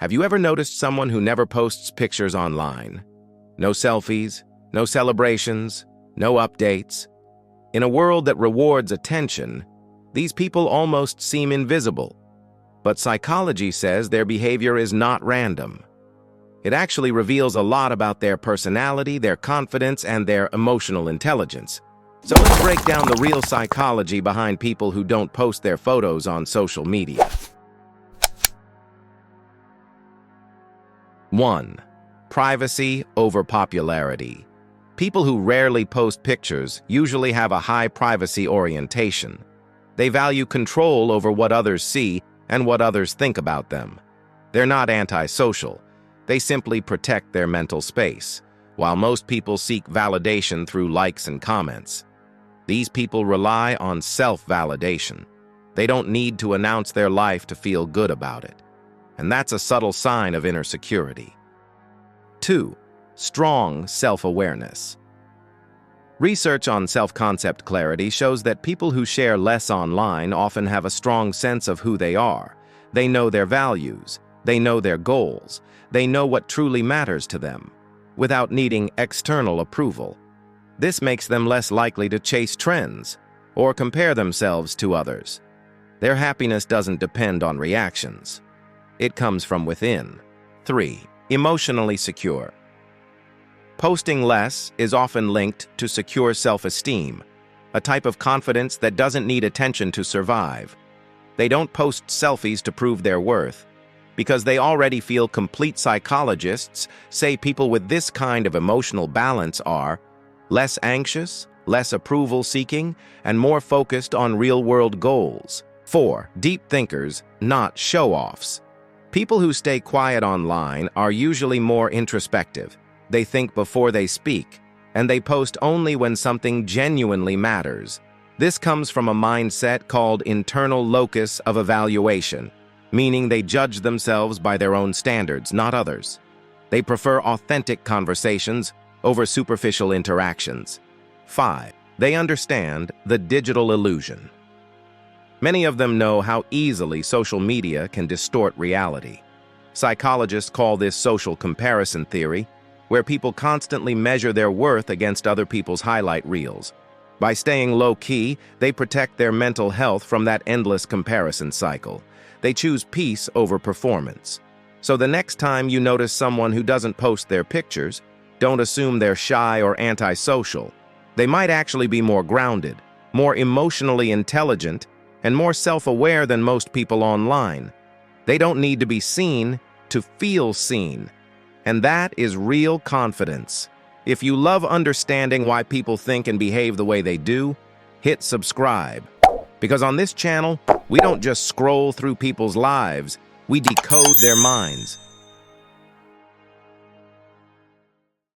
Have you ever noticed someone who never posts pictures online? No selfies, no celebrations, no updates. In a world that rewards attention, these people almost seem invisible. But psychology says their behavior is not random. It actually reveals a lot about their personality, their confidence, and their emotional intelligence. So let's break down the real psychology behind people who don't post their photos on social media. 1. Privacy over popularity. People who rarely post pictures usually have a high privacy orientation. They value control over what others see and what others think about them. They're not antisocial. They simply protect their mental space, while most people seek validation through likes and comments. These people rely on self-validation. They don't need to announce their life to feel good about it. And that's a subtle sign of inner security. 2. Strong self-awareness. Research on self-concept clarity shows that people who share less online often have a strong sense of who they are. They know their values. They know their goals. They know what truly matters to them, without needing external approval. This makes them less likely to chase trends or compare themselves to others. Their happiness doesn't depend on reactions. It comes from within. 3. Emotionally secure. Posting less is often linked to secure self-esteem, a type of confidence that doesn't need attention to survive. They don't post selfies to prove their worth, because they already feel complete. Psychologists say people with this kind of emotional balance are less anxious, less approval-seeking, and more focused on real-world goals. 4. Deep thinkers, not show-offs. People who stay quiet online are usually more introspective. They think before they speak, and they post only when something genuinely matters. This comes from a mindset called internal locus of evaluation, meaning they judge themselves by their own standards, not others. They prefer authentic conversations over superficial interactions. 5. They understand the digital illusion. Many of them know how easily social media can distort reality. Psychologists call this social comparison theory, where people constantly measure their worth against other people's highlight reels. By staying low-key, they protect their mental health from that endless comparison cycle. They choose peace over performance. So the next time you notice someone who doesn't post their pictures, don't assume they're shy or antisocial. They might actually be more grounded, more emotionally intelligent, and more self-aware than most people online. They don't need to be seen to feel seen. And that is real confidence. If you love understanding why people think and behave the way they do, hit subscribe. Because on this channel, we don't just scroll through people's lives, we decode their minds.